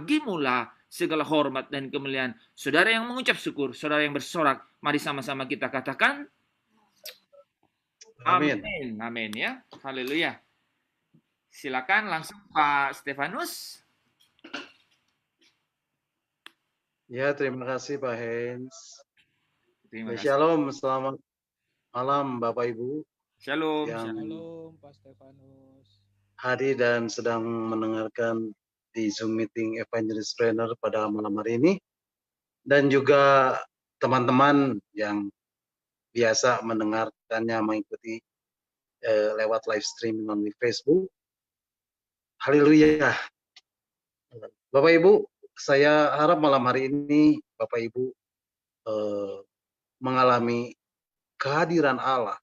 bagimulah segala hormat dan kemuliaan. Saudara yang mengucap syukur, saudara yang bersorak, mari sama-sama kita katakan Amin. amin. Amin ya. Haleluya. Silakan langsung Pak Stefanus. Ya, terima kasih Pak Hens. Terima kasih. Shalom, selamat malam Bapak Ibu Shalom. yang Shalom Pak Stefanus. hadir dan sedang mendengarkan di Zoom meeting Evangelist Trainer pada malam hari ini, dan juga teman-teman yang biasa mendengarkannya mengikuti lewat live streaming di Facebook. Haleluya. Bapak Ibu, saya harap malam hari ini Bapak Ibu mengalami kehadiran Allah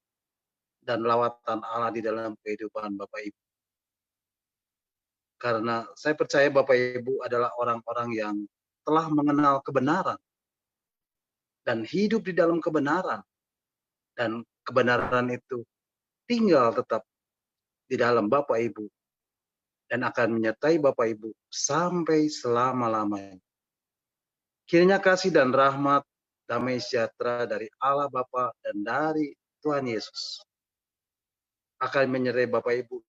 dan lawatan Allah di dalam kehidupan Bapak Ibu. Karena saya percaya Bapak Ibu adalah orang-orang yang telah mengenal kebenaran dan hidup di dalam kebenaran. Dan kebenaran itu tinggal tetap di dalam Bapak Ibu dan akan menyertai Bapak Ibu sampai selama-lamanya. Kiranya kasih dan rahmat, damai sejahtera dari Allah Bapa dan dari Tuhan Yesus akan menyertai Bapak Ibu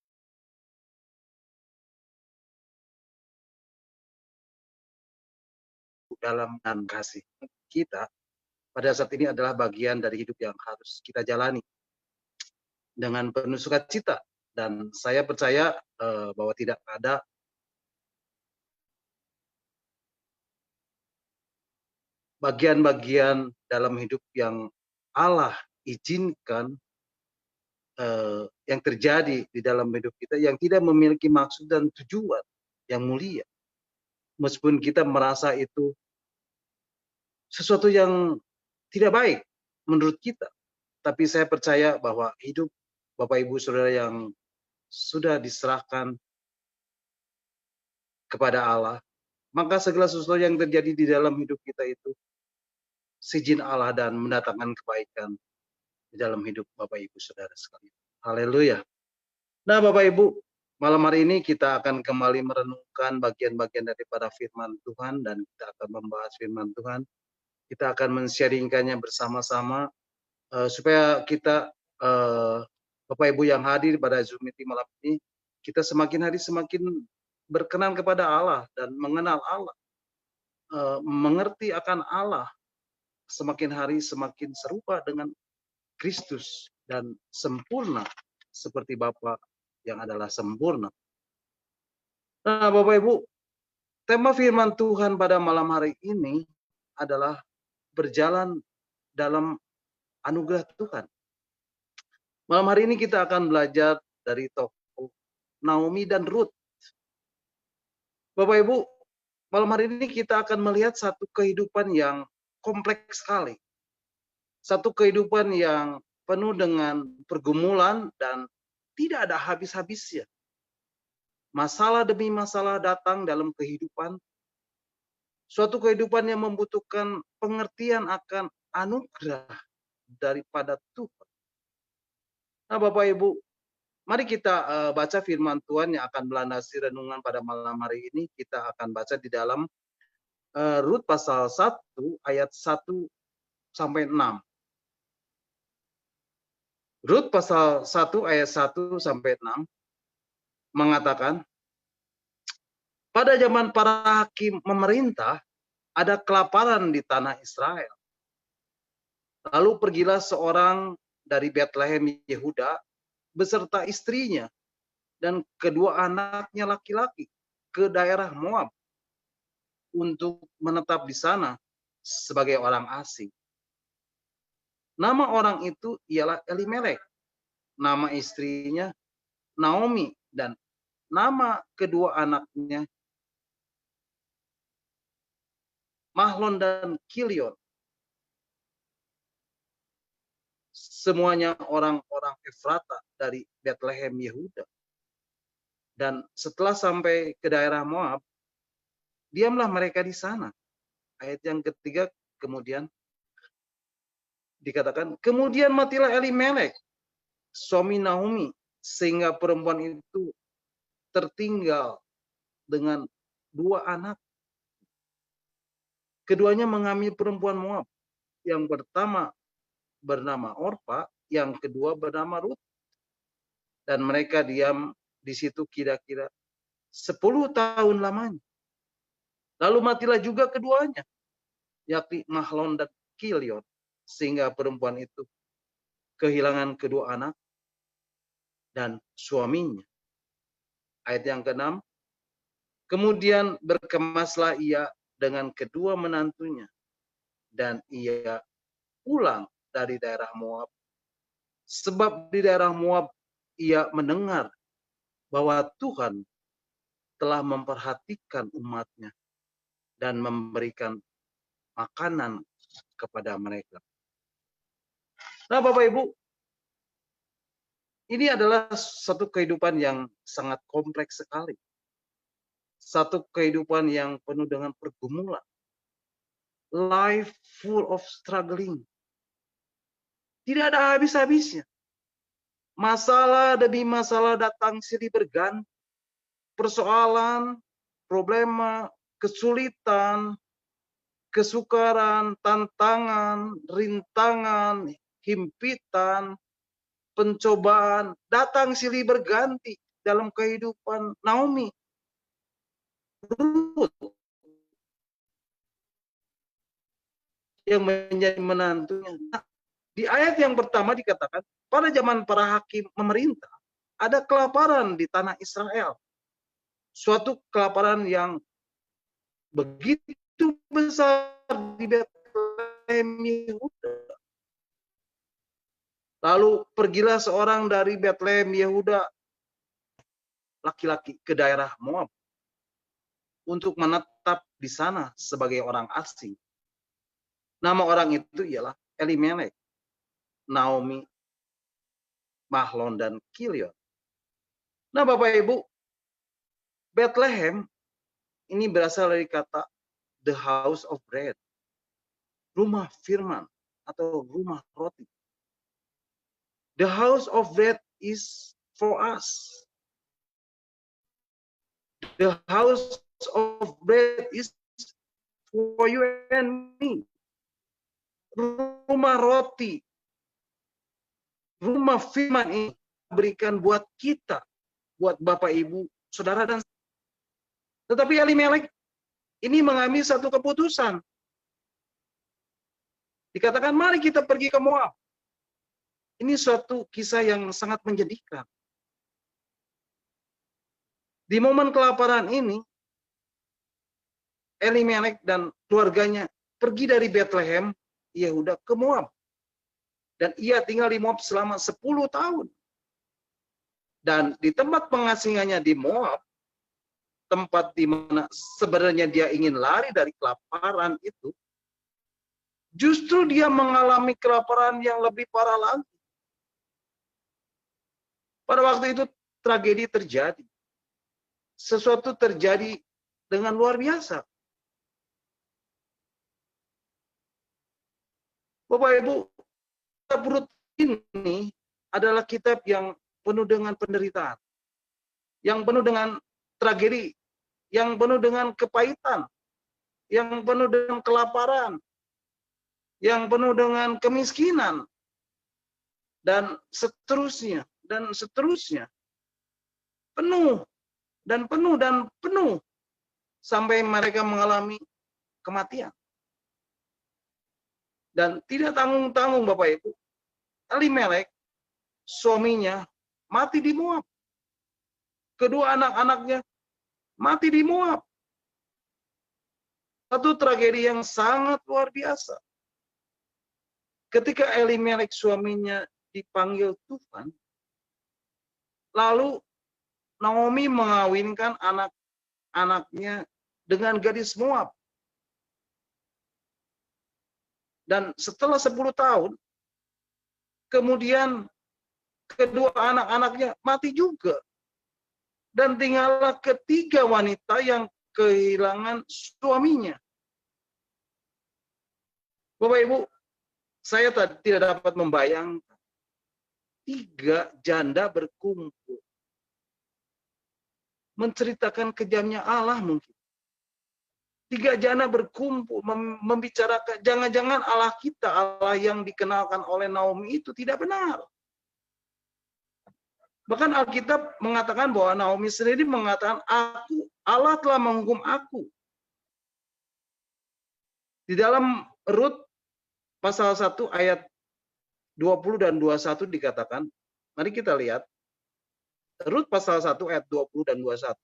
dalam dan kasih kita pada saat ini adalah bagian dari hidup yang harus kita jalani dengan penuh sukacita. Dan saya percaya bahwa tidak ada bagian-bagian dalam hidup yang Allah izinkan yang terjadi di dalam hidup kita yang tidak memiliki maksud dan tujuan yang mulia. Meskipun kita merasa itu sesuatu yang tidak baik menurut kita. Tapi saya percaya bahwa hidup Bapak Ibu Saudara yang sudah diserahkan kepada Allah, maka segala sesuatu yang terjadi di dalam hidup kita itu seizin Allah dan mendatangkan kebaikan di dalam hidup Bapak Ibu Saudara sekalian. Haleluya. Nah Bapak Ibu, malam hari ini kita akan kembali merenungkan bagian-bagian daripada firman Tuhan dan kita akan membahas firman Tuhan. Kita akan men-sharingkannya bersama-sama supaya kita Bapak Ibu yang hadir pada Zoom meeting malam ini, kita semakin hari semakin berkenan kepada Allah dan mengenal Allah, mengerti akan Allah, semakin hari semakin serupa dengan Kristus dan sempurna seperti Bapa yang adalah sempurna. Nah Bapak Ibu, tema firman Tuhan pada malam hari ini adalah berjalan dalam anugerah Tuhan. Malam hari ini kita akan belajar dari tokoh Naomi dan Ruth. Bapak Ibu, malam hari ini kita akan melihat satu kehidupan yang kompleks sekali. Satu kehidupan yang penuh dengan pergumulan dan tidak ada habis-habisnya. Masalah demi masalah datang dalam kehidupan. Suatu kehidupan yang membutuhkan pengertian akan anugerah daripada Tuhan. Nah Bapak Ibu, mari kita baca firman Tuhan yang akan melandasi renungan pada malam hari ini. Kita akan baca di dalam Rut pasal 1 ayat 1 sampai 6. Rut pasal 1 ayat 1 sampai 6 mengatakan, pada zaman para hakim memerintah, ada kelaparan di tanah Israel. Lalu pergilah seorang dari Betlehem Yehuda beserta istrinya dan kedua anaknya laki-laki ke daerah Moab untuk menetap di sana sebagai orang asing. Nama orang itu ialah Elimelek, nama istrinya Naomi, dan nama kedua anaknya Mahlon dan Kilion. Semuanya orang-orang Efrata dari Betlehem Yehuda. Dan setelah sampai ke daerah Moab, diamlah mereka di sana. Ayat yang ketiga kemudian dikatakan, kemudian matilah Elimelek, suami Naomi, sehingga perempuan itu tertinggal dengan dua anak keduanya mengambil perempuan Moab. Yang pertama bernama Orpa, yang kedua bernama Rut. Dan mereka diam di situ kira-kira 10 tahun lamanya. Lalu matilah juga keduanya, yakni Mahlon dan Kilion, sehingga perempuan itu kehilangan kedua anak dan suaminya. Ayat yang ke-6, kemudian berkemaslah ia dengan kedua menantunya, dan ia pulang dari daerah Moab. Sebab di daerah Moab ia mendengar bahwa Tuhan telah memperhatikan umatnya dan memberikan makanan kepada mereka. Nah, Bapak Ibu, ini adalah satu kehidupan yang sangat kompleks sekali. Satu kehidupan yang penuh dengan pergumulan. Life full of struggling. Tidak ada habis-habisnya. Masalah demi masalah datang silih berganti. Persoalan, problema, kesulitan, kesukaran, tantangan, rintangan, himpitan, pencobaan datang silih berganti dalam kehidupan Naomi. Ruth yang menjadi menantunya. Nah, di ayat yang pertama dikatakan, pada zaman para hakim memerintah, ada kelaparan di tanah Israel. Suatu kelaparan yang begitu besar di Betlehem Yehuda. Lalu pergilah seorang dari Betlehem Yehuda, laki-laki, ke daerah Moab untuk menetap di sana sebagai orang asing. Nama orang itu ialah Elimelek, Naomi, Mahlon, dan Kilion. Nah, Bapak Ibu, Bethlehem ini berasal dari kata the house of bread, rumah firman atau rumah roti. The house of bread is for us. The house of bread is for you and me. Rumah roti, rumah firman ini berikan buat kita, buat Bapak Ibu, Saudara, dan tetapi Elimelek ini mengambil satu keputusan. Dikatakan, mari kita pergi ke Moab. Ini suatu kisah yang sangat menyedihkan. Di momen kelaparan ini, Elimelek dan keluarganya pergi dari Bethlehem Yehuda ke Moab. Dan ia tinggal di Moab selama 10 tahun. Dan di tempat pengasingannya di Moab, tempat di mana sebenarnya dia ingin lari dari kelaparan itu, justru dia mengalami kelaparan yang lebih parah lagi. Pada waktu itu tragedi terjadi. Sesuatu terjadi dengan luar biasa. Bapak Ibu, kitab Rut ini adalah kitab yang penuh dengan penderitaan, yang penuh dengan tragedi, yang penuh dengan kepahitan, yang penuh dengan kelaparan, yang penuh dengan kemiskinan, dan seterusnya, dan seterusnya. Penuh, dan penuh, dan penuh, sampai mereka mengalami kematian. Dan tidak tanggung-tanggung Bapak Ibu, Elimelek, suaminya, mati di Moab. Kedua anak-anaknya mati di Moab. Satu tragedi yang sangat luar biasa. Ketika Elimelek suaminya dipanggil Tuhan, lalu Naomi mengawinkan anak-anaknya dengan gadis Moab. Dan setelah 10 tahun, kemudian kedua anak-anaknya mati juga. Dan tinggallah ketiga wanita yang kehilangan suaminya. Bapak Ibu, saya tidak dapat membayangkan 3 janda berkumpul. Menceritakan kejamnya Allah mungkin. Tiga jana berkumpul membicarakan, jangan-jangan Allah kita, Allah yang dikenalkan oleh Naomi itu tidak benar. Bahkan Alkitab mengatakan bahwa Naomi sendiri mengatakan, Allah telah menghukum aku. Di dalam Rut pasal 1 ayat 20 dan 21 dikatakan, mari kita lihat. Rut pasal 1 ayat 20 dan 21.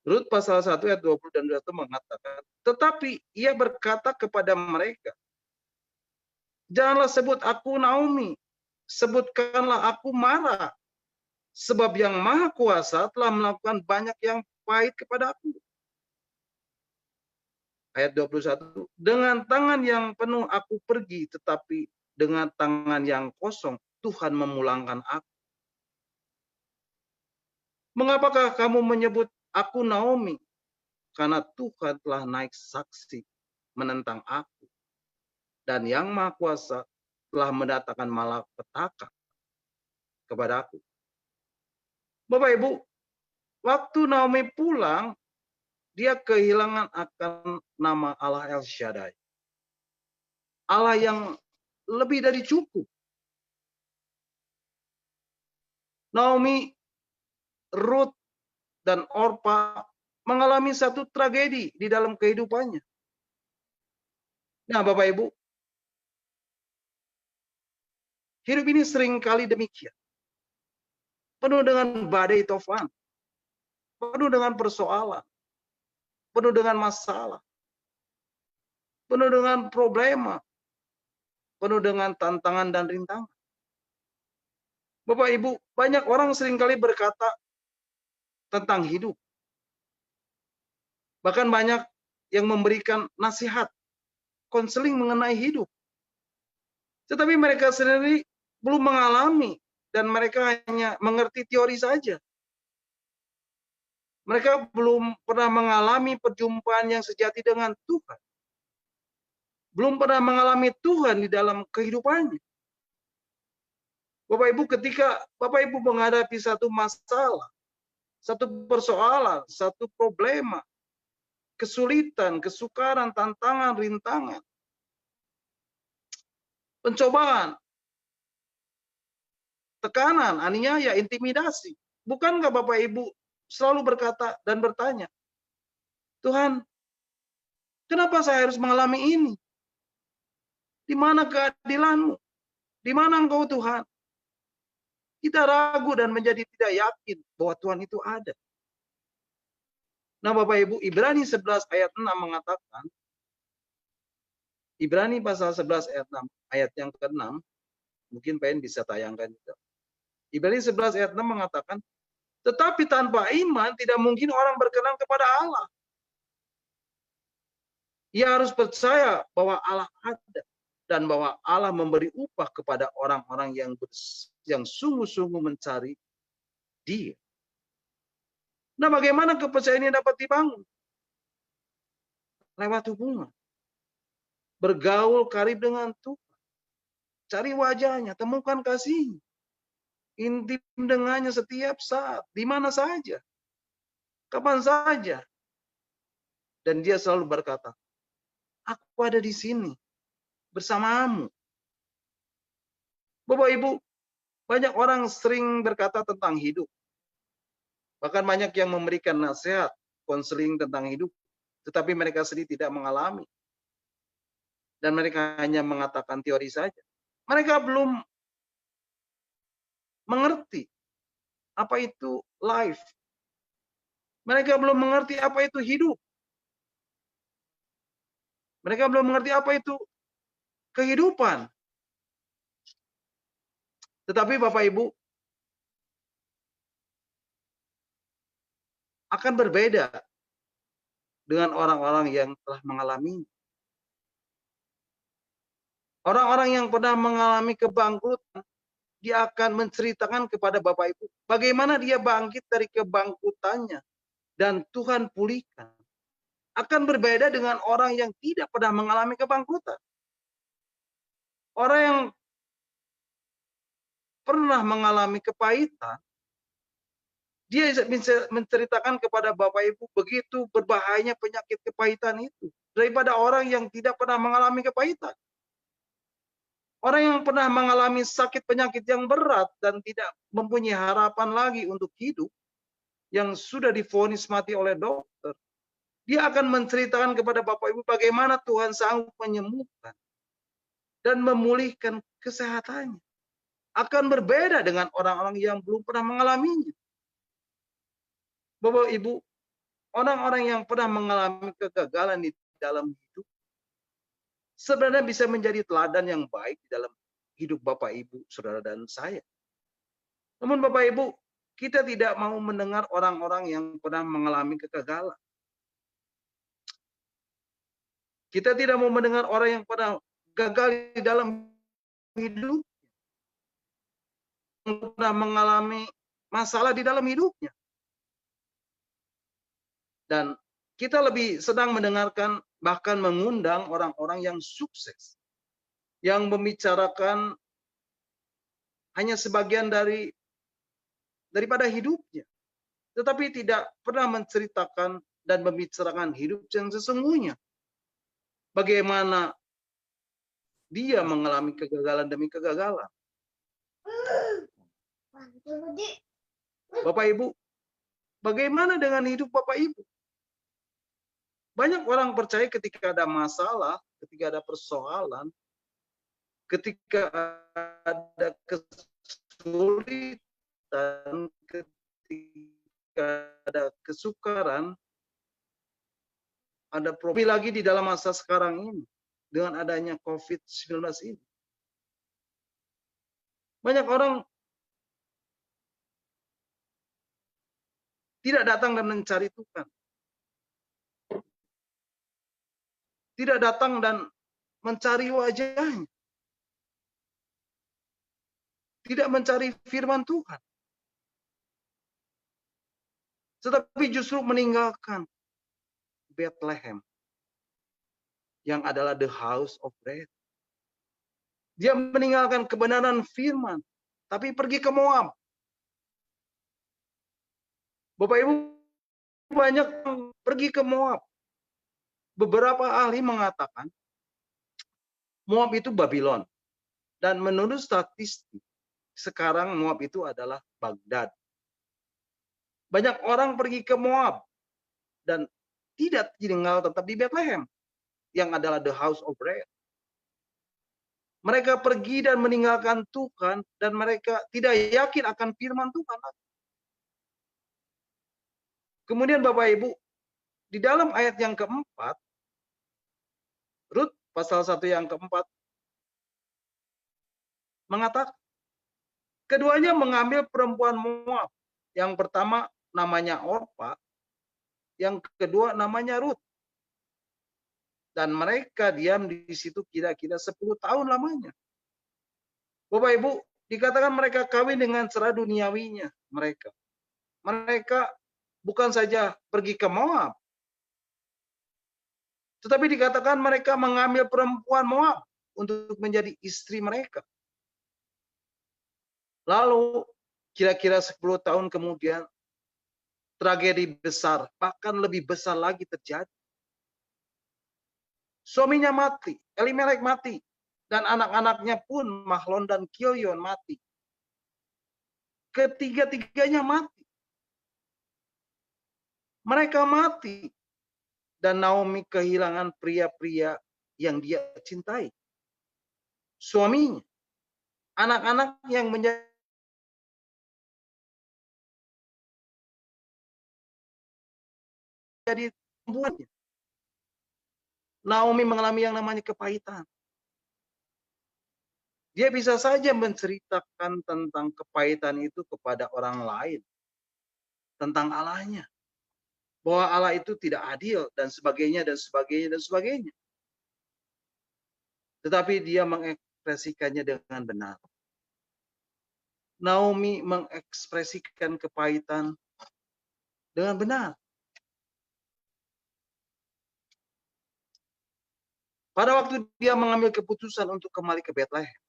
Rut pasal 1 ayat 20 dan 21 mengatakan, tetapi ia berkata kepada mereka, janganlah sebut aku Naomi, sebutkanlah aku Mara, sebab yang Maha Kuasa telah melakukan banyak yang pahit kepada aku. Ayat 21, dengan tangan yang penuh aku pergi, tetapi dengan tangan yang kosong Tuhan memulangkan aku. Mengapakah kamu menyebut aku Naomi? Karena Tuhan telah naik saksi menentang aku. Dan yang Maha Kuasa telah mendatangkan malapetaka kepada aku. Bapak Ibu, waktu Naomi pulang, dia kehilangan akan nama Allah El Shaddai. Allah yang lebih dari cukup. Naomi, Ruth, dan Orpa mengalami satu tragedi di dalam kehidupannya. Nah, Bapak Ibu, hidup ini seringkali demikian. Penuh dengan badai tofan, penuh dengan persoalan, penuh dengan masalah, penuh dengan problema, penuh dengan tantangan dan rintangan. Bapak Ibu, banyak orang seringkali berkata tentang hidup. Bahkan banyak yang memberikan nasihat, konseling mengenai hidup. Tetapi mereka sendiri belum mengalami dan mereka hanya mengerti teori saja. Mereka belum pernah mengalami perjumpaan yang sejati dengan Tuhan. Belum pernah mengalami Tuhan di dalam kehidupannya. Bapak Ibu, ketika Bapak Ibu menghadapi satu masalah, satu persoalan, satu problema, kesulitan, kesukaran, tantangan, rintangan, pencobaan, tekanan, aniaya, intimidasi. Bukankah Bapak Ibu selalu berkata dan bertanya, Tuhan, kenapa saya harus mengalami ini? Di mana keadilan-Mu? Di mana Engkau Tuhan? Kita ragu dan menjadi tidak yakin bahwa Tuhan itu ada. Nah Bapak Ibu, Ibrani 11 ayat 6 mengatakan, Ibrani pasal 11 ayat 6, ayat yang ke-6, mungkin pengen bisa tayangkan juga. Ibrani 11 ayat 6 mengatakan, tetapi tanpa iman tidak mungkin orang berkenan kepada Allah. Ia harus percaya bahwa Allah ada dan bahwa Allah memberi upah kepada orang-orang yang sungguh-sungguh mencari Dia. Nah, bagaimana kepercayaan ini dapat dibangun? Lewat hubungan. Bergaul karib dengan Tuhan. Cari wajahnya, temukan kasih. Intim dengannya setiap saat, di mana saja. Kapan saja. Dan dia selalu berkata, aku ada di sini bersamamu. Bapak Ibu, banyak orang sering berkata tentang hidup. Bahkan banyak yang memberikan nasihat, konseling tentang hidup. Tetapi mereka sendiri tidak mengalami. Dan mereka hanya mengatakan teori saja. Mereka belum mengerti apa itu life. Mereka belum mengerti apa itu hidup. Mereka belum mengerti apa itu kehidupan. Tetapi Bapak Ibu, akan berbeda dengan orang-orang yang telah mengalami. Orang-orang yang pernah mengalami kebangkrutan, dia akan menceritakan kepada Bapak Ibu bagaimana dia bangkit dari kebangkrutannya dan Tuhan pulihkan. Akan berbeda dengan orang yang tidak pernah mengalami kebangkrutan. Orang yang pernah mengalami kepahitan, Dia menceritakan kepada Bapak Ibu begitu berbahayanya penyakit kepahitan itu. Daripada orang yang tidak pernah mengalami kepahitan. Orang yang pernah mengalami sakit penyakit yang berat dan tidak mempunyai harapan lagi untuk hidup, yang sudah divonis mati oleh dokter, dia akan menceritakan kepada Bapak Ibu bagaimana Tuhan sanggup menyembuhkan dan memulihkan kesehatannya. Akan berbeda dengan orang-orang yang belum pernah mengalaminya. Bapak Ibu, orang-orang yang pernah mengalami kegagalan di dalam hidup sebenarnya bisa menjadi teladan yang baik di dalam hidup Bapak Ibu, Saudara dan saya. Namun Bapak Ibu, kita tidak mau mendengar orang-orang yang pernah mengalami kegagalan. Kita tidak mau mendengar orang yang pernah gagal di dalam hidup, yang pernah mengalami masalah di dalam hidupnya. Dan kita lebih sedang mendengarkan, bahkan mengundang orang-orang yang sukses, yang membicarakan hanya sebagian daripada hidupnya, tetapi tidak pernah menceritakan dan membicarakan hidup yang sesungguhnya. Bagaimana dia mengalami kegagalan demi kegagalan. Bapak Ibu, bagaimana dengan hidup Bapak Ibu? Banyak orang percaya ketika ada masalah, ketika ada persoalan, ketika ada kesulitan, ketika ada kesukaran, ada problem lagi di dalam masa sekarang ini dengan adanya COVID-19 ini. Banyak orang tidak datang dan mencari Tuhan. Tidak datang dan mencari wajahnya. Tidak mencari firman Tuhan. Tetapi justru meninggalkan Bethlehem, yang adalah the house of bread. Dia meninggalkan kebenaran firman, tapi pergi ke Moab. Bapak Ibu, banyak pergi ke Moab. Beberapa ahli mengatakan Moab itu Babylon. Dan menurut statistik, sekarang Moab itu adalah Baghdad. Banyak orang pergi ke Moab dan tidak tinggal tetap di Bethlehem, yang adalah the house of bread. Mereka pergi dan meninggalkan Tuhan, dan mereka tidak yakin akan firman Tuhan. Kemudian Bapak Ibu, di dalam ayat yang keempat, Rut pasal 1 yang keempat, mengatakan, keduanya mengambil perempuan Moab. Yang pertama namanya Orpa, yang kedua namanya Rut. Dan mereka diam di situ kira-kira 10 tahun lamanya. Bapak Ibu, dikatakan mereka kawin dengan cara duniawinya mereka. Mereka bukan saja pergi ke Moab, tetapi dikatakan mereka mengambil perempuan Moab untuk menjadi istri mereka. Lalu kira-kira 10 tahun kemudian, tragedi besar, bahkan lebih besar lagi terjadi. Suaminya mati, Elimelek mati, dan anak-anaknya pun Mahlon dan Kilyon mati. Ketiga-tiganya mati. Mereka mati. Dan Naomi kehilangan pria-pria yang dia cintai. Suaminya. Anak-anak yang menjadi pembuatnya. Naomi mengalami yang namanya kepahitan. Dia bisa saja menceritakan tentang kepahitan itu kepada orang lain. Tentang Allahnya. Bahwa Allah itu tidak adil dan sebagainya dan sebagainya dan sebagainya. Tetapi dia mengekspresikannya dengan benar. Naomi mengekspresikan kepahitan dengan benar. Pada waktu dia mengambil keputusan untuk kembali ke Bethlehem.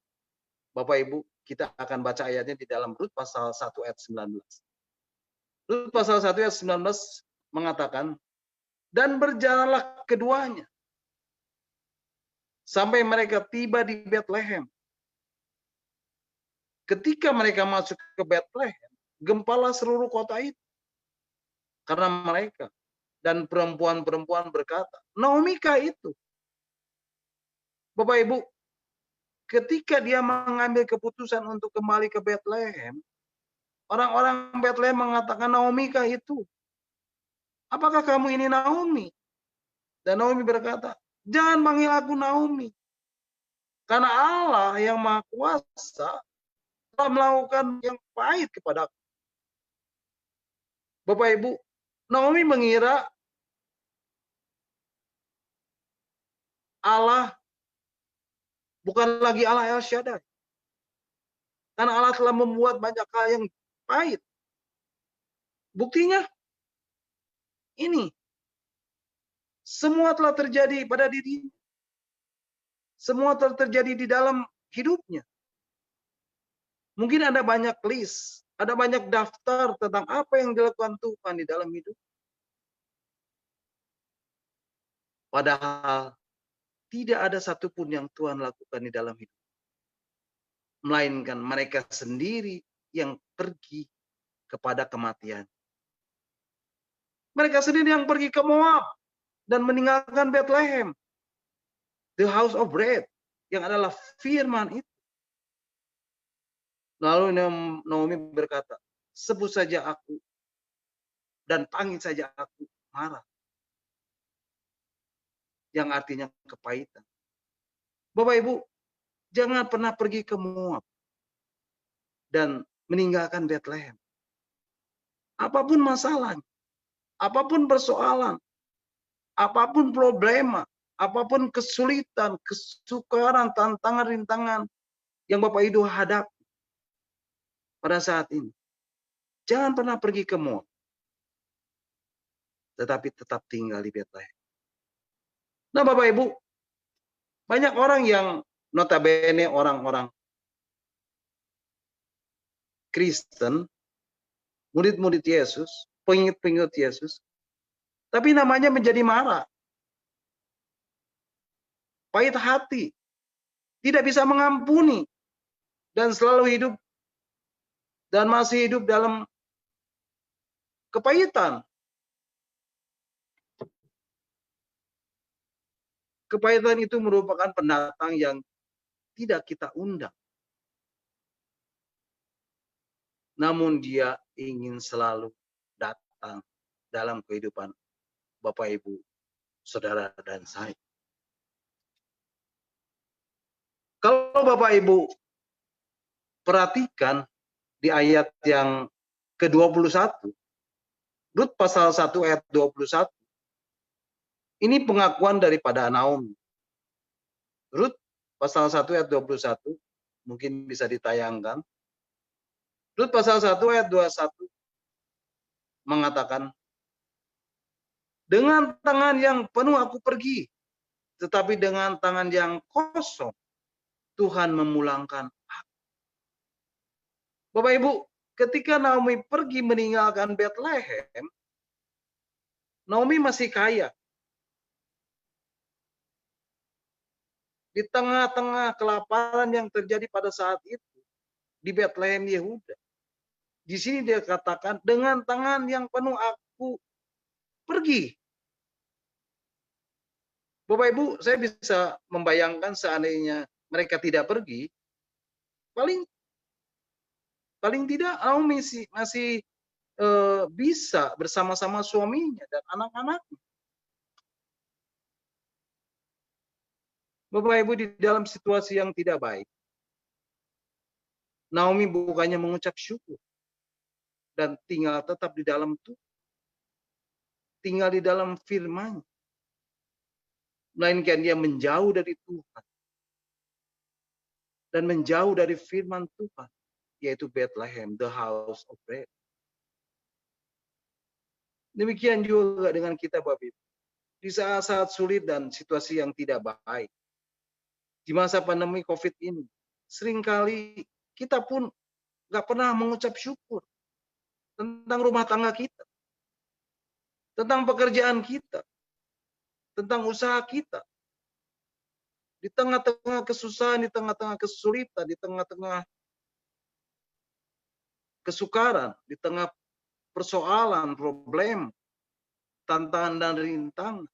Bapak Ibu, kita akan baca ayatnya di dalam Rut pasal 1 ayat 19. Rut pasal 1 ayat 19 mengatakan, dan berjalanlah keduanya sampai mereka tiba di Betlehem. Ketika mereka masuk ke Betlehem, gempalah seluruh kota itu karena mereka. Dan perempuan-perempuan berkata, Naomi kah itu? Bapak Ibu, ketika dia mengambil keputusan untuk kembali ke Betlehem, orang-orang Betlehem mengatakan, Naomi kah itu? Apakah kamu ini Naomi? Dan Naomi berkata, jangan panggil aku Naomi. Karena Allah yang Maha Kuasa telah melakukan yang pahit kepadaku. Bapak Ibu, Naomi mengira Allah bukan lagi Allah El Shaddai. Karena Allah telah membuat banyak hal yang pahit. Buktinya, ini. Semua telah terjadi pada dirinya. Semua telah terjadi di dalam hidupnya. Mungkin ada banyak list, ada banyak daftar tentang apa yang dilakukan Tuhan di dalam hidup. Padahal tidak ada satupun yang Tuhan lakukan di dalam hidup. Melainkan mereka sendiri yang pergi kepada kematian. Mereka sendiri yang pergi ke Moab dan meninggalkan Bethlehem, the house of bread, yang adalah firman itu. Lalu Naomi berkata, sebut saja aku dan panggil saja aku Mara, yang artinya kepahitan. Bapak Ibu, jangan pernah pergi ke Moab dan meninggalkan Bethlehem. Apapun masalahnya, apapun persoalan, apapun problema, apapun kesulitan, kesukaran, tantangan, rintangan yang Bapak Ibu hadapi pada saat ini, jangan pernah pergi ke Moab, tetapi tetap tinggal di Bethlehem. Nah, Bapak Ibu, banyak orang yang notabene orang-orang Kristen, murid-murid Yesus, pengikut-pengikut Yesus, tapi namanya menjadi marah, pahit hati, tidak bisa mengampuni, dan selalu hidup dan masih hidup dalam kepahitan. Kepahitan itu merupakan pendatang yang tidak kita undang. Namun dia ingin selalu datang dalam kehidupan Bapak Ibu, Saudara dan saya. Kalau Bapak Ibu perhatikan di ayat yang ke-21, Rut pasal 1 ayat 21, ini pengakuan daripada Naomi. Rut pasal 1 ayat 21, mungkin bisa ditayangkan. Rut pasal 1 ayat 21 mengatakan, dengan tangan yang penuh aku pergi, tetapi dengan tangan yang kosong Tuhan memulangkan aku. Bapak Ibu, ketika Naomi pergi meninggalkan Bethlehem, Naomi masih kaya. Di tengah-tengah kelaparan yang terjadi pada saat itu di Bethlehem Yehuda. Di sini dia katakan, dengan tangan yang penuh aku pergi. Bapak Ibu, saya bisa membayangkan seandainya mereka tidak pergi, paling tidak Naomi masih bisa bersama-sama suaminya dan anak-anaknya. Bapak Ibu, di dalam situasi yang tidak baik, Naomi bukannya mengucap syukur dan tinggal tetap di dalam Tuhan, tinggal di dalam firman, melainkan dia menjauh dari Tuhan dan menjauh dari firman Tuhan, yaitu Bethlehem, the house of bread. Demikian juga dengan kita, Bapak Ibu. Di saat-saat sulit dan situasi yang tidak baik, di masa pandemi COVID ini, seringkali kita pun nggak pernah mengucap syukur. tentang rumah tangga kita, tentang pekerjaan kita, tentang usaha kita. Di tengah-tengah kesusahan, di tengah-tengah kesulitan, di tengah-tengah kesukaran, di tengah persoalan, problem, tantangan dan rintangan.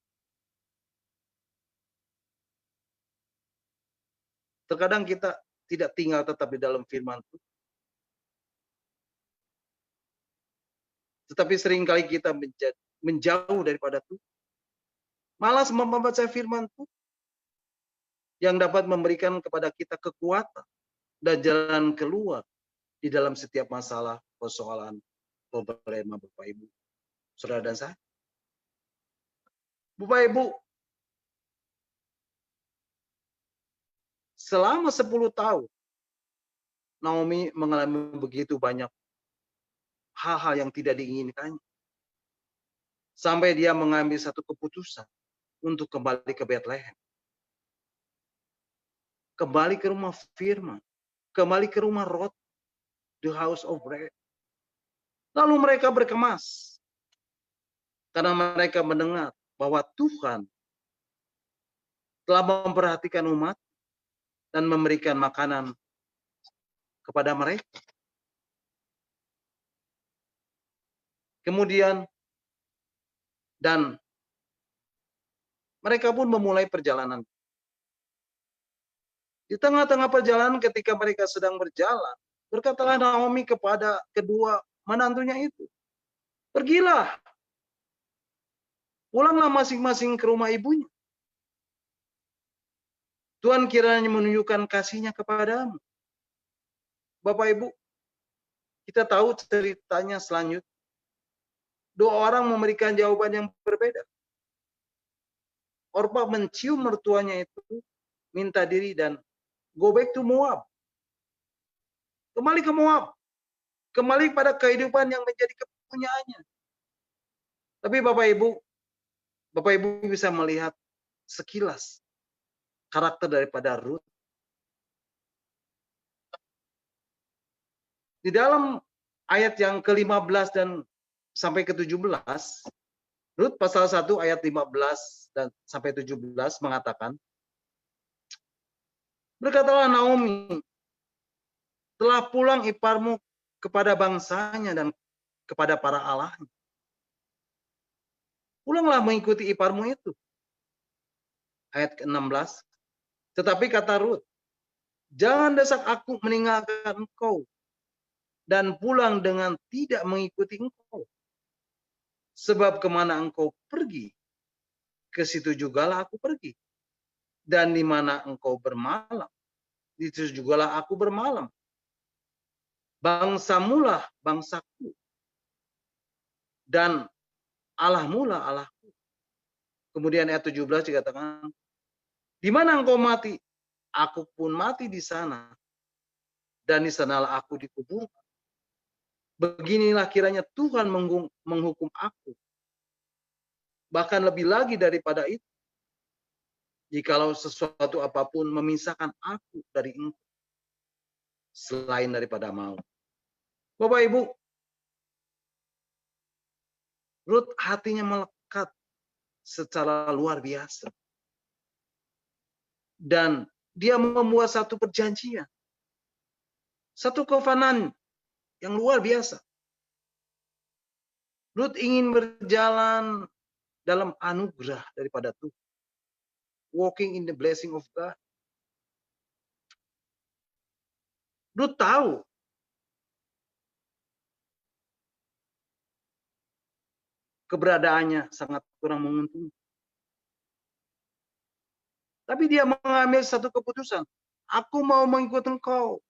Terkadang kita tidak tinggal tetap di dalam firman Tuhan. Tetapi seringkali kita menjauh daripada Tuhan. Malas membaca firman Tuhan yang dapat memberikan kepada kita kekuatan dan jalan keluar di dalam setiap masalah, persoalan, problema Bapak Ibu, Saudara dan saya. Bapak Ibu, selama 10 tahun Naomi mengalami begitu banyak hal-hal yang tidak diinginkannya. Sampai dia mengambil satu keputusan untuk kembali ke Bethlehem. Kembali ke rumah firman. Kembali ke rumah roti. The house of bread. Lalu mereka berkemas. Karena mereka mendengar bahwa Tuhan telah memperhatikan umat dan memberikan makanan kepada mereka. Kemudian dan mereka pun memulai perjalanan. Di tengah-tengah perjalanan ketika mereka sedang berjalan, berkatalah Naomi kepada kedua menantunya itu, "Pergilah, pulanglah masing-masing ke rumah ibunya. Tuhan kiranya menunjukkan kasih-Nya kepadamu." Bapak Ibu, kita tahu ceritanya selanjutnya. Dua orang memberikan jawaban yang berbeda. Orpa mencium mertuanya itu, minta diri dan go back to Moab. Kembali ke Moab. Kembali pada kehidupan yang menjadi kepunyaannya. Tapi Bapak Ibu bisa melihat sekilas karakter daripada Ruth. Di dalam ayat yang ke-15 dan sampai ke-17, Rut pasal 1 ayat 15 dan sampai 17 mengatakan, "Berkatalah Naomi, telah pulang iparmu kepada bangsanya dan kepada para allahnya. Pulanglah mengikuti iparmu itu." Ayat ke-16, "Tetapi kata Rut, jangan desak aku meninggalkan engkau dan pulang dengan tidak mengikuti engkau. Sebab kemana engkau pergi, ke situ jugalah aku pergi. Dan di mana engkau bermalam, di situ jugalah aku bermalam. Bangsamulah bangsaku, dan Allahmu lah Allahku." Kemudian ayat 17 dikatakan, "Di mana engkau mati, aku pun mati di sana, dan di sanalah aku dikuburkan. Beginilah kiranya Tuhan menghukum aku. Bahkan lebih lagi daripada itu, jikalau sesuatu apapun memisahkan aku dari engkau, selain daripada maut." Bapak Ibu, Ruth hatinya melekat secara luar biasa. Dan dia membuat satu perjanjian. Satu covenant yang luar biasa. Ruth ingin berjalan dalam anugerah daripada Tuhan. Walking in the blessing of God. Ruth tahu keberadaannya sangat kurang menguntungkan. Tapi dia mengambil satu keputusan. Aku mau mengikut engkau.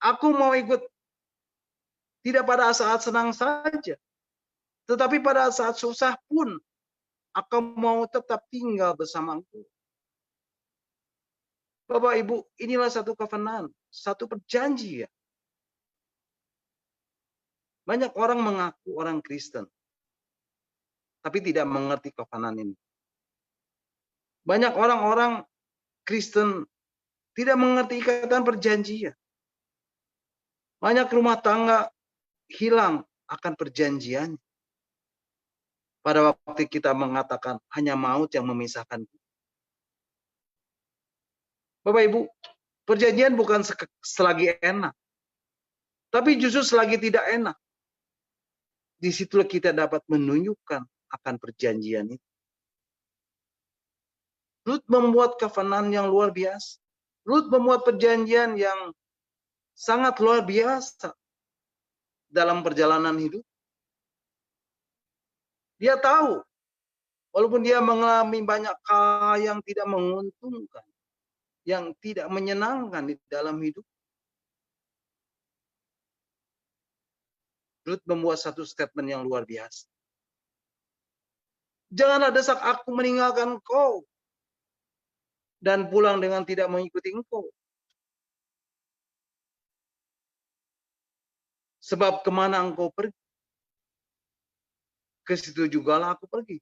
Aku mau ikut tidak pada saat senang saja. Tetapi pada saat susah pun, aku mau tetap tinggal bersama engkau. Bapak Ibu, inilah satu covenant, satu perjanjian. Banyak orang mengaku orang Kristen, tapi tidak mengerti covenant ini. Banyak orang-orang Kristen tidak mengerti ikatan perjanjian. Banyak rumah tangga hilang akan perjanjian. Pada waktu kita mengatakan hanya maut yang memisahkan. Bapak Ibu, perjanjian bukan selagi enak, tapi justru selagi tidak enak. Disitulah kita dapat menunjukkan akan perjanjian itu. Rut membuat covenant yang luar biasa. Rut membuat perjanjian yang sangat luar biasa dalam perjalanan hidup. Dia tahu, walaupun dia mengalami banyak hal yang tidak menguntungkan, yang tidak menyenangkan di dalam hidup, Rut membuat satu statement yang luar biasa. Janganlah desak aku meninggalkan engkau dan pulang dengan tidak mengikuti engkau. Sebab kemana engkau pergi, ke situ jugalah aku pergi.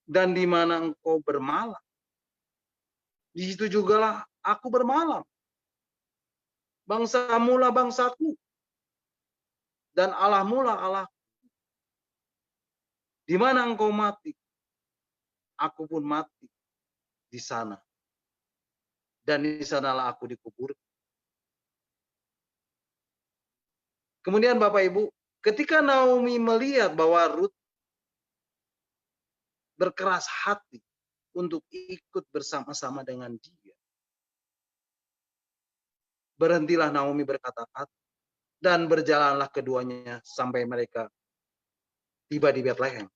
Dan di mana engkau bermalam, di situ jugalah aku bermalam. Bangsamu lah bangsaku, dan Allahmu lah Allahku. Di mana engkau mati, aku pun mati di sana. Dan di sanalah aku dikubur. Kemudian Bapak Ibu, ketika Naomi melihat bahwa Rut berkeras hati untuk ikut bersama-sama dengan dia, berhentilah Naomi berkata-kata, dan berjalanlah keduanya sampai mereka tiba di Betlehem.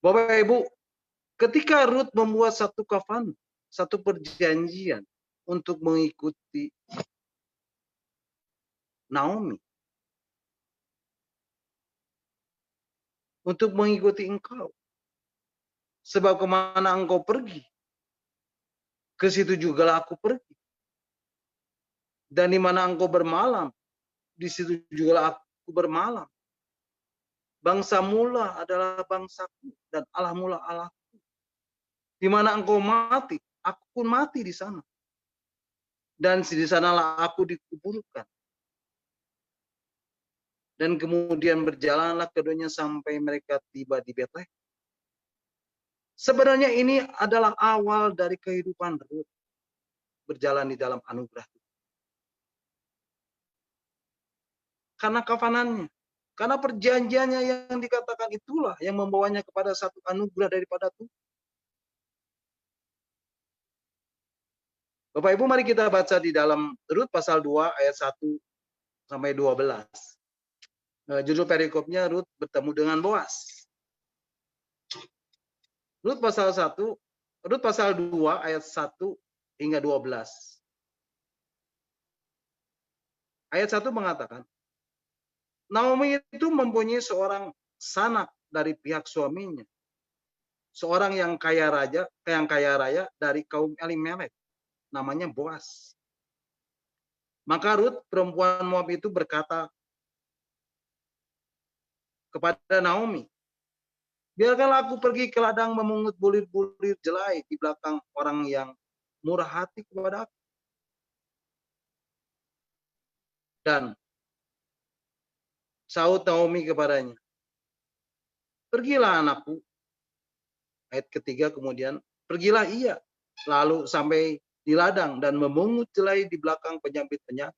Bapak Ibu, ketika Rut membuat satu covenant, satu perjanjian untuk mengikuti Naomi, untuk mengikuti engkau, sebab kemana engkau pergi, ke situ jugalah aku pergi. Dan di mana engkau bermalam, di situ jugalah aku bermalam. Bangsa mula adalah bangsaku, dan Allah mula Allahku. Di mana engkau mati, aku pun mati di sana. Dan di sanalah aku dikuburkan. Dan kemudian berjalanlah keduanya sampai mereka tiba di Betlehem. Sebenarnya ini adalah awal dari kehidupan Rut berjalan di dalam anugerah. Karena kafanannya, karena perjanjiannya yang dikatakan itulah yang membawanya kepada satu anugerah daripada Tuhan. Bapak Ibu, mari kita baca di dalam Rut pasal 2 ayat 1 sampai 12. Judul perikopnya Rut bertemu dengan Boas. Rut pasal 2 ayat 1 hingga 12. Ayat 1 mengatakan, Naomi itu mempunyai seorang sanak dari pihak suaminya. Seorang yang kaya raya dari kaum Elimelek, namanya Boas. Maka Rut, perempuan Moab itu berkata kepada Naomi, biarkanlah aku pergi ke ladang memungut bulir-bulir jelai di belakang orang yang murah hati kepada aku. Dan sahut Naomi kepadanya, pergilah anakku. Ayat ketiga kemudian, pergilah ia, lalu sampai di ladang dan memungut jelai di belakang penyambit-penyambit.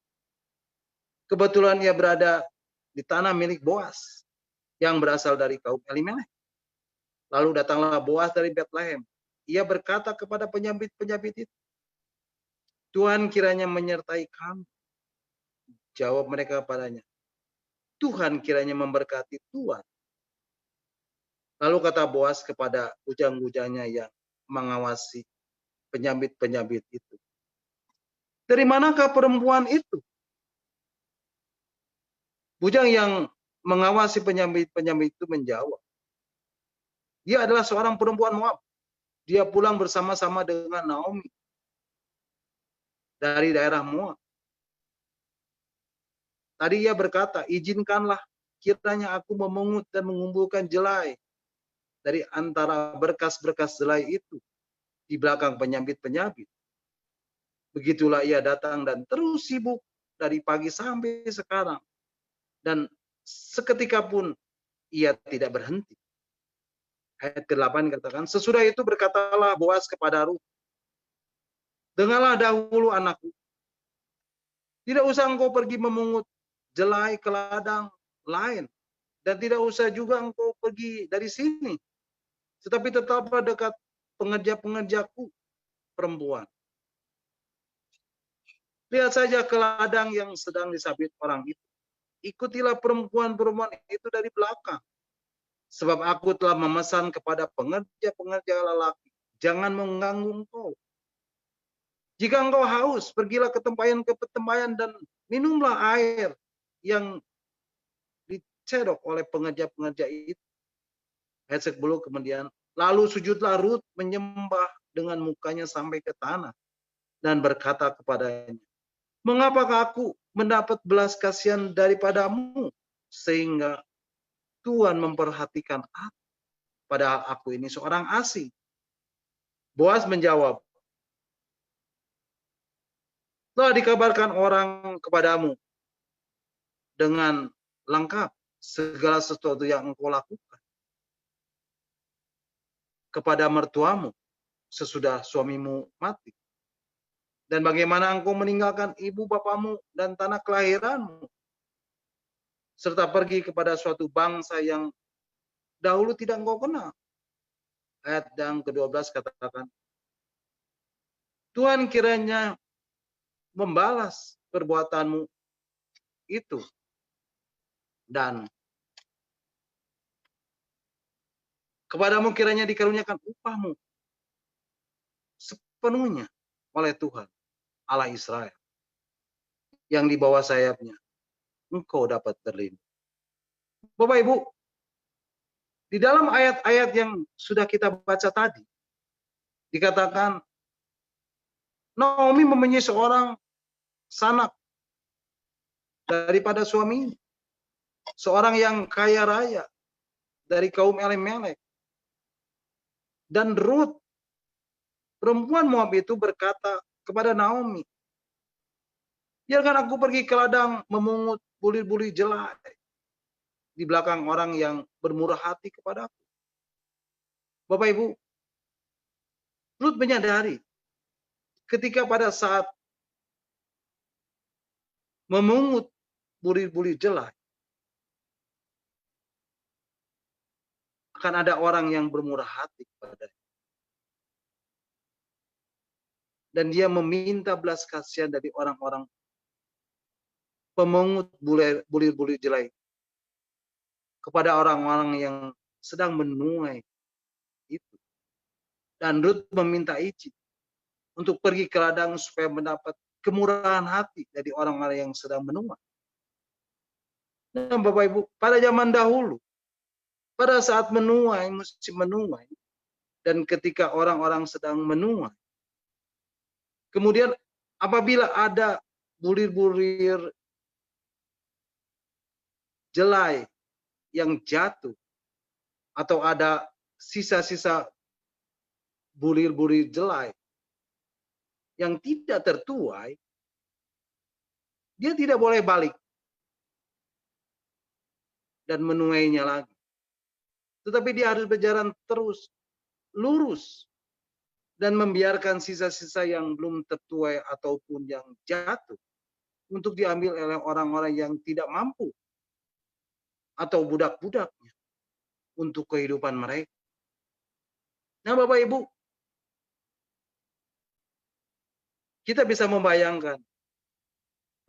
Kebetulan ia berada di tanah milik Boas, yang berasal dari kaum Elimelek. Lalu datanglah Boas dari Betlehem. Ia berkata kepada penyambit-penyambit itu, Tuhan kiranya menyertai kamu. Jawab mereka padanya, Tuhan kiranya memberkati Tuhan. Lalu kata Boas kepada bujang-bujangnya yang mengawasi penyambit-penyambit itu, dari manakah perempuan itu? Bujang yang mengawasi penyambit-penyambit itu menjawab, dia adalah seorang perempuan Moab. Dia pulang bersama-sama dengan Naomi dari daerah Moab. Tadi ia berkata, izinkanlah kiranya aku memungut dan mengumpulkan jelai dari antara berkas-berkas jelai itu di belakang penyambit-penyambit. Begitulah ia datang dan terus sibuk dari pagi sampai sekarang. Dan seketika pun ia tidak berhenti. Ayat ke-8 katakan, sesudah itu berkatalah Boas kepada Rut, dengarlah dahulu anakku, tidak usah engkau pergi memungut jelai ke ladang lain, dan tidak usah juga engkau pergi dari sini, tetapi tetaplah dekat pengerja-pengerjaku perempuan. Lihat saja ke ladang yang sedang disabit orang itu. Ikutilah perempuan-perempuan itu dari belakang. Sebab aku telah memesan kepada pengerja-pengerja lelaki, jangan mengganggu engkau. Jika engkau haus, pergilah ke tempayan dan minumlah air yang dicedok oleh pengerja-pengerja itu. Ayat 10 kemudian, lalu sujudlah Rut menyembah dengan mukanya sampai ke tanah dan berkata kepadanya, mengapakah aku mendapat belas kasihan daripadamu sehingga Tuhan memperhatikan aku, padahal aku ini seorang asing. Boas menjawab, telah dikabarkan orang kepadamu dengan lengkap segala sesuatu yang engkau lakukan kepada mertuamu sesudah suamimu mati. Dan bagaimana engkau meninggalkan ibu bapamu dan tanah kelahiranmu, serta pergi kepada suatu bangsa yang dahulu tidak engkau kenal. Ayat yang ke-12 katakan, Tuhan kiranya membalas perbuatanmu itu dan kepadamu kiranya dikaruniakan upahmu sepenuhnya oleh Tuhan Allah Israel, yang di bawah sayapnya engkau dapat berlindung. Bapak Ibu, di dalam ayat-ayat yang sudah kita baca tadi, dikatakan Naomi mempunyai seorang sanak daripada suaminya, seorang yang kaya raya dari kaum Elimelek. Dan Rut, perempuan Moab itu berkata kepada Naomi, biarkan aku pergi ke ladang memungut bulir-bulir jelai di belakang orang yang bermurah hati kepadaku. Bapak Ibu, Rut menyadari ketika pada saat memungut bulir-bulir jelai, akan ada orang yang bermurah hati kepadanya. Dan dia meminta belas kasihan dari orang-orang pemungut bulir-bulir jelai kepada orang-orang yang sedang menuai itu. Dan Rut meminta izin untuk pergi ke ladang supaya mendapat kemurahan hati dari orang-orang yang sedang menuai. Dan Bapak Ibu, pada zaman dahulu, pada saat menuai, musim menuai, dan ketika orang-orang sedang menuai, kemudian apabila ada bulir-bulir jelai yang jatuh, atau ada sisa-sisa bulir-bulir jelai yang tidak tertuai, dia tidak boleh balik dan menuainya lagi. Tetapi dia harus berjalan terus, lurus, dan membiarkan sisa-sisa yang belum tertuai ataupun yang jatuh untuk diambil oleh orang-orang yang tidak mampu atau budak-budaknya untuk kehidupan mereka. Nah, Bapak Ibu, kita bisa membayangkan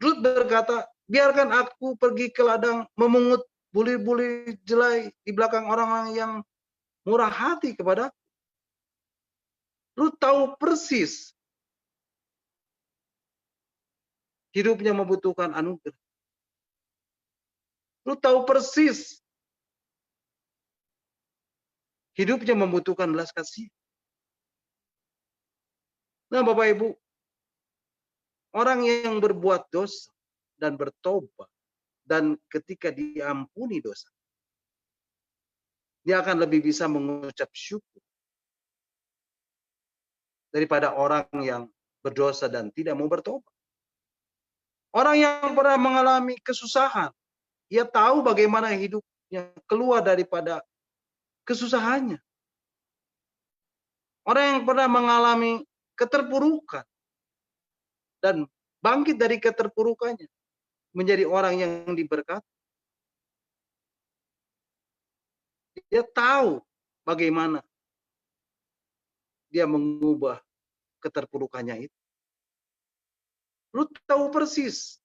Rut berkata, biarkan aku pergi ke ladang memungut bulir-bulir jelai di belakang orang-orang yang murah hati kepadaku. Rut tahu persis hidupnya membutuhkan anugerah. Rut tahu persis hidupnya membutuhkan belas kasihan. Nah, Bapak Ibu, orang yang berbuat dosa dan bertobat, dan ketika diampuni dosa, dia akan lebih bisa mengucap syukur daripada orang yang berdosa dan tidak mau bertobat. Orang yang pernah mengalami kesusahan, ia tahu bagaimana hidupnya keluar daripada kesusahannya. Orang yang pernah mengalami keterpurukan dan bangkit dari keterpurukannya menjadi orang yang diberkati. Dia tahu bagaimana dia mengubah keterpurukannya itu. Rut tahu persis.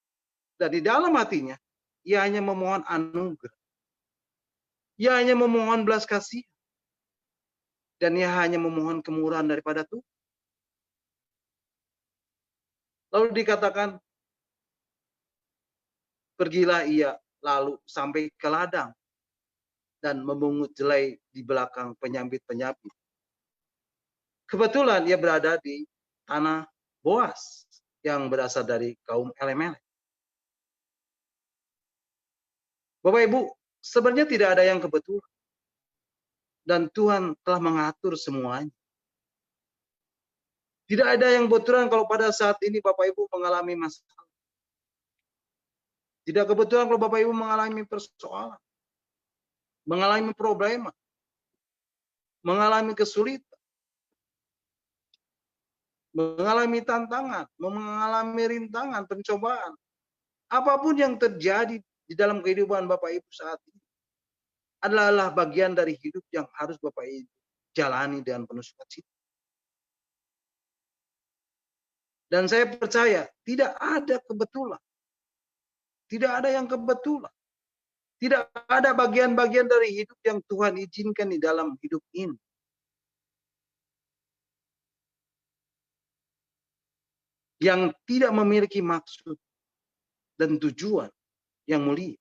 Dan di dalam hatinya, ia hanya memohon anugerah. Ia hanya memohon belas kasihan. Dan ia hanya memohon kemurahan daripada Tuhan. Lalu dikatakan, pergilah ia lalu sampai ke ladang dan memungut jelai di belakang penyambit-penyambit. Kebetulan ia berada di tanah Boas yang berasal dari kaum Elimelek. Bapak Ibu, sebenarnya tidak ada yang kebetulan. Dan Tuhan telah mengatur semuanya. Tidak ada yang kebetulan kalau pada saat ini Bapak Ibu mengalami masalah. Tidak kebetulan kalau Bapak Ibu mengalami persoalan. Mengalami problema. Mengalami kesulitan. Mengalami tantangan. Mengalami rintangan, pencobaan. Apapun yang terjadi di dalam kehidupan Bapak Ibu saat ini adalah bagian dari hidup yang harus Bapak Ibu jalani dengan penuh sukacita. Dan saya percaya tidak ada kebetulan. Tidak ada yang kebetulan. Tidak ada bagian-bagian dari hidup yang Tuhan izinkan di dalam hidup ini. Yang tidak memiliki maksud dan tujuan yang mulia.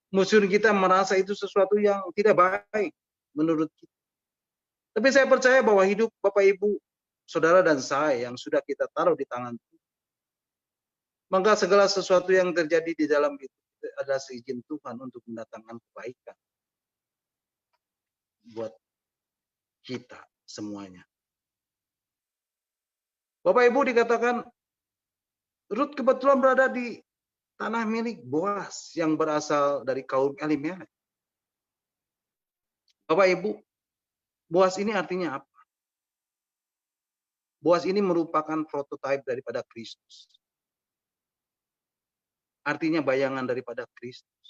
Mungkin kita merasa itu sesuatu yang tidak baik menurut kita. Tapi saya percaya bahwa hidup Bapak Ibu, saudara dan saya yang sudah kita taruh di tangan Tuhan. Maka segala sesuatu yang terjadi di dalam itu adalah seizin Tuhan untuk mendatangkan kebaikan buat kita semuanya. Bapak Ibu dikatakan Rut kebetulan berada di tanah milik Boas yang berasal dari kaum Elimelek. Bapak Ibu, Boas ini artinya apa? Boas ini merupakan prototipe daripada Kristus. Artinya bayangan daripada Kristus.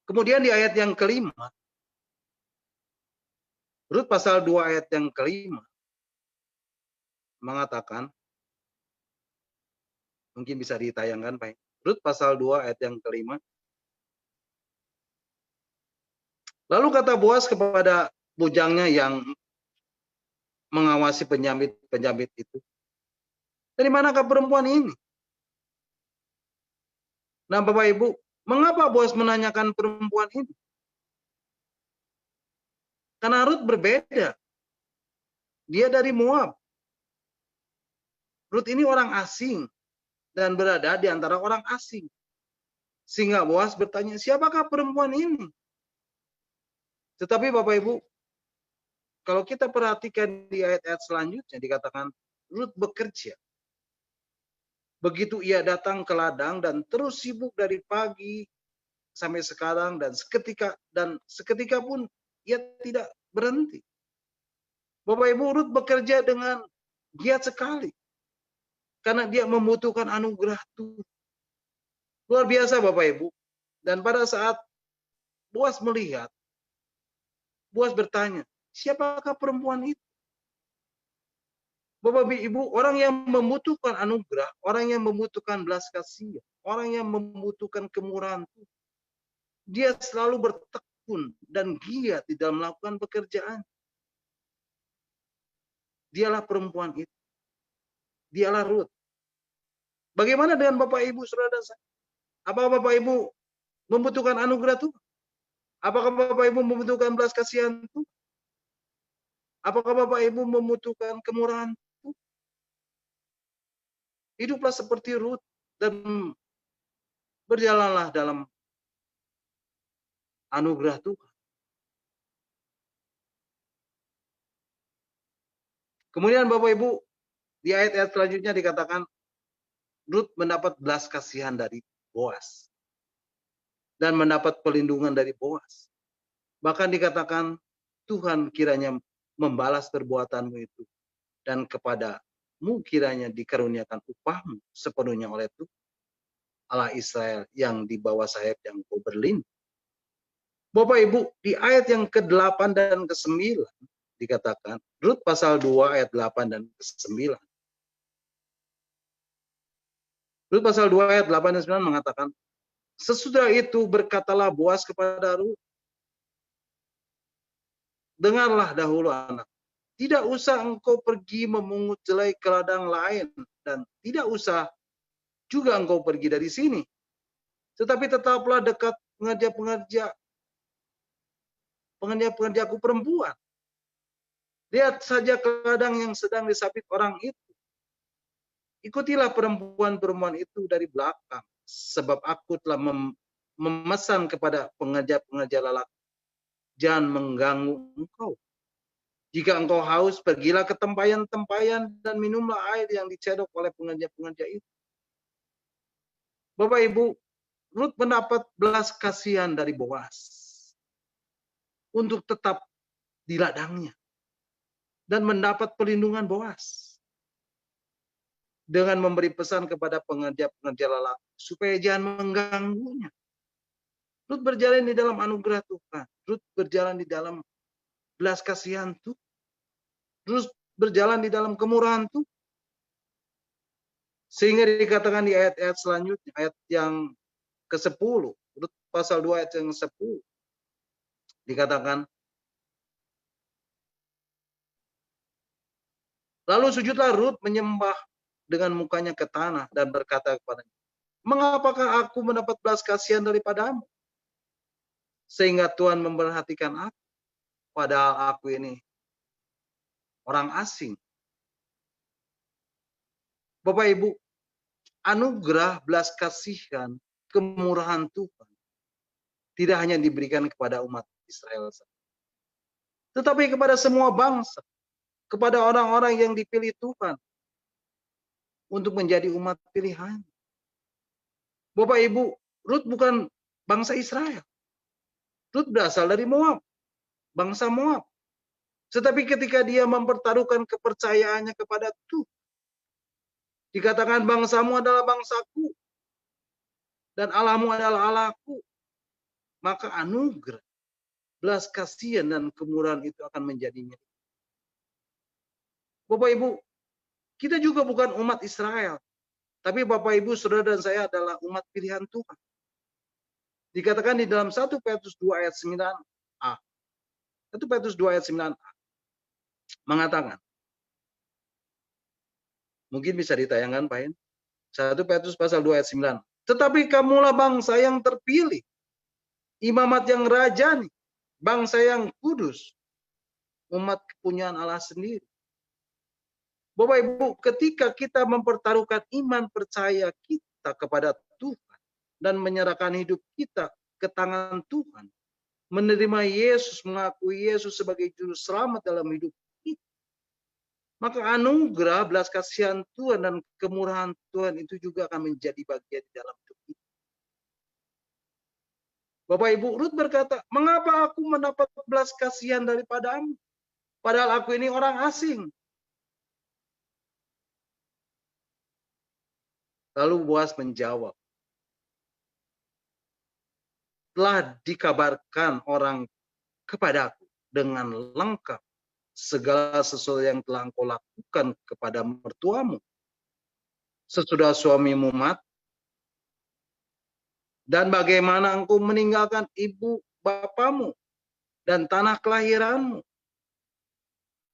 Kemudian di ayat yang kelima, Rut pasal 2 ayat yang kelima, mengatakan, mungkin bisa ditayangkan Pak. Rut pasal 2 ayat yang kelima. Lalu kata Boas kepada bujangnya yang mengawasi penjamit itu, dari manakah perempuan ini? Nah Bapak Ibu, mengapa Boas menanyakan perempuan ini? Karena Rut berbeda. Dia dari Moab. Rut ini orang asing dan berada di antara orang asing. Sehingga Boas bertanya, siapakah perempuan ini? Tetapi Bapak Ibu, kalau kita perhatikan di ayat-ayat selanjutnya dikatakan Rut bekerja. Begitu ia datang ke ladang dan terus sibuk dari pagi sampai sekarang dan seketika pun ia tidak berhenti. Bapak Ibu, Rut bekerja dengan giat sekali karena dia membutuhkan anugerah Tuhan. Luar biasa Bapak Ibu. Dan pada saat Boas melihat, Boas bertanya, siapakah perempuan itu? Bapak Ibu, orang yang membutuhkan anugerah, orang yang membutuhkan belas kasihan, orang yang membutuhkan kemurahan Tuhan, dia selalu bertekun dan giat di dalam melakukan pekerjaan. Dialah perempuan itu. Dialah Rut. Bagaimana dengan Bapak Ibu, saudara dan saya? Apakah Bapak Ibu membutuhkan anugerah Tuhan? Apakah Bapak Ibu membutuhkan belas kasihan Tuhan? Apakah Bapak Ibu membutuhkan kemurahan Tuhan? Hiduplah seperti Rut dan berjalanlah dalam anugerah Tuhan. Kemudian Bapak Ibu, di ayat-ayat selanjutnya dikatakan Rut mendapat belas kasihan dari Boas dan mendapat perlindungan dari Boas. Bahkan dikatakan Tuhan kiranya membalas perbuatanmu itu dan kepadamu kiranya dikaruniakan upahmu sepenuhnya oleh Tuhan Allah Israel yang di bawah sayap yang kau berlindung. Bapak Ibu, di ayat yang ke-8 dan ke-9 dikatakan, Rut pasal 2 ayat 8 dan ke-9. Rut pasal 2 ayat 8 dan 9 mengatakan, sesudah itu berkatalah Boas kepada Rut, dengarlah dahulu anak, tidak usah engkau pergi memungut jelai ke ladang lain, dan tidak usah juga engkau pergi dari sini. Tetapi tetaplah dekat pengerja-pengerjaku perempuan. Lihat saja ke ladang yang sedang disapit orang itu. Ikutilah perempuan-perempuan itu dari belakang, sebab aku telah memesan kepada pengerja-pengerja lelaki, jangan mengganggu engkau. Jika engkau haus, pergilah ke tempayan-tempayan dan minumlah air yang dicedok oleh pengerja-pengerja itu. Bapak Ibu, Rut mendapat belas kasihan dari Boas untuk tetap di ladangnya dan mendapat perlindungan Boas dengan memberi pesan kepada pengerja-pengerja lelaki supaya jangan mengganggunya. Rut berjalan di dalam anugerah Tuhan. Rut berjalan di dalam belas kasihan Tuhan. Rut berjalan di dalam kemurahan Tuhan. Sehingga dikatakan di ayat-ayat selanjutnya, ayat yang ke-10, Rut pasal 2 ayat yang 10, dikatakan, lalu sujudlah Rut menyembah dengan mukanya ke tanah dan berkata kepadanya, mengapakah aku mendapat belas kasihan daripadamu? Sehingga Tuhan memperhatikan aku, padahal aku ini orang asing. Bapak Ibu, anugerah belas kasihan, kemurahan Tuhan tidak hanya diberikan kepada umat Israel saja, tetapi kepada semua bangsa, kepada orang-orang yang dipilih Tuhan untuk menjadi umat pilihan. Bapak Ibu, Rut bukan bangsa Israel. Rut berasal dari Moab, bangsa Moab. Tetapi ketika dia mempertaruhkan kepercayaannya kepada Tuhan, dikatakan bangsamu adalah bangsaku dan Allahmu adalah Allahku, maka anugerah, belas kasihan dan kemurahan itu akan menjadi milik. Bapak Ibu, kita juga bukan umat Israel, tapi Bapak Ibu, Saudara dan saya adalah umat pilihan Tuhan. Dikatakan di dalam 1 Petrus 2 ayat 9a. 1 Petrus 2 ayat 9a mengatakan, mungkin bisa ditayangkan Pak Hen. 1 Petrus pasal 2 ayat 9. Tetapi kamulah bangsa yang terpilih, imamat yang rajani, bangsa yang kudus, umat kepunyaan Allah sendiri. Bapak Ibu, ketika kita mempertaruhkan iman percaya kita kepada Tuhan dan menyerahkan hidup kita ke tangan Tuhan, menerima Yesus, mengakui Yesus sebagai juru selamat dalam hidup kita, maka anugerah belas kasihan Tuhan dan kemurahan Tuhan itu juga akan menjadi bagian di dalam hidup kita. Bapak Ibu, Rut berkata, mengapa aku mendapat belas kasihan daripadamu? Padahal aku ini orang asing. Lalu Boas menjawab, telah dikabarkan orang kepadaku dengan lengkap segala sesuatu yang telah engkau lakukan kepada mertuamu sesudah suamimu mati, dan bagaimana engkau meninggalkan ibu bapamu dan tanah kelahiranmu,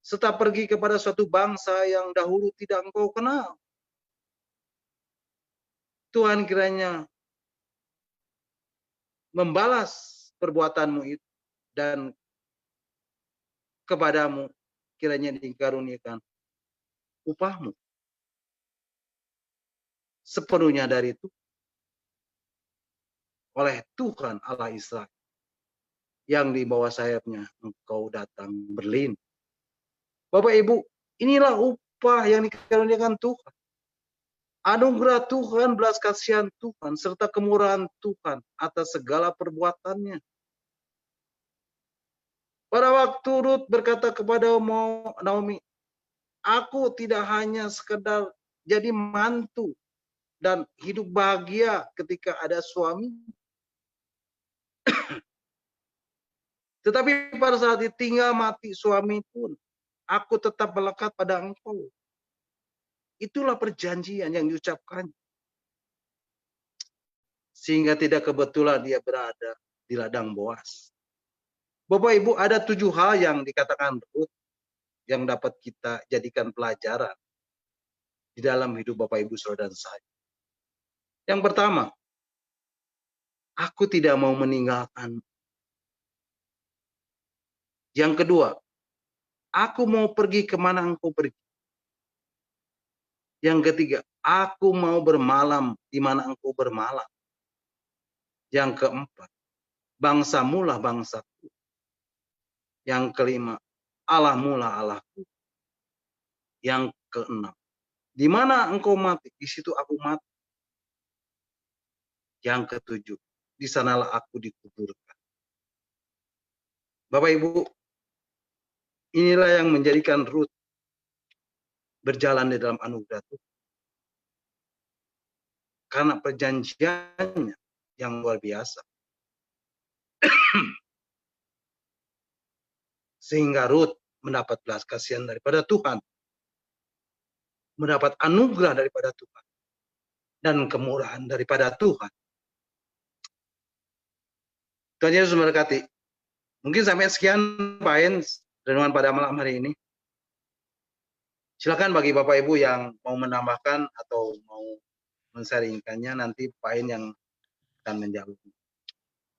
serta pergi kepada suatu bangsa yang dahulu tidak engkau kenal. Tuhan kiranya membalas perbuatanmu itu dan kepadamu kiranya dikaruniakan upahmu sepenuhnya dari itu oleh Tuhan Allah Israel yang di bawah sayapnya engkau datang berlindung. Bapak Ibu, Inilah upah yang dikaruniakan Tuhan. Anugerah Tuhan, belas kasihan Tuhan, serta kemurahan Tuhan atas segala perbuatannya. Pada waktu Ruth berkata kepada Naomi, aku tidak hanya sekedar jadi mantu dan hidup bahagia ketika ada suami, tetapi pada saat ditinggal mati suami pun, aku tetap melekat pada engkau. Itulah perjanjian yang diucapkan. Sehingga tidak kebetulan dia berada di ladang Boas. Bapak Ibu, ada 7 hal yang dikatakan Ruth yang dapat kita jadikan pelajaran di dalam hidup Bapak Ibu Saudara dan saya. Yang pertama, aku tidak mau meninggalkan. Yang kedua, aku mau pergi kemana engkau pergi. Yang ketiga, aku mau bermalam di mana engkau bermalam. Yang keempat, bangsamu lah bangsaku. Yang kelima, Allahmu lah Allahku. Yang keenam, di mana engkau mati, di situ aku mati. Yang ketujuh, di sanalah aku dikuburkan. Bapak Ibu, inilah yang menjadikan Ruth berjalan di dalam anugerah Tuhan. Karena perjanjiannya yang luar biasa. Sehingga Ruth mendapat belas kasihan daripada Tuhan. Mendapat anugerah daripada Tuhan. Dan kemurahan daripada Tuhan. Tuhan Yesus memberkati. Mungkin sampai sekian Pak Hens renungan pada malam hari ini. Silakan bagi Bapak Ibu yang mau menambahkan atau mau men-sharingkannya, nanti Pak Hens yang akan menjawab.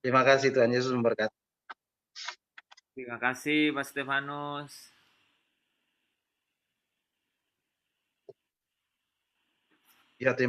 Terima kasih, Tuhan Yesus memberkati. Terima kasih Pak Stefanus. Ya, terima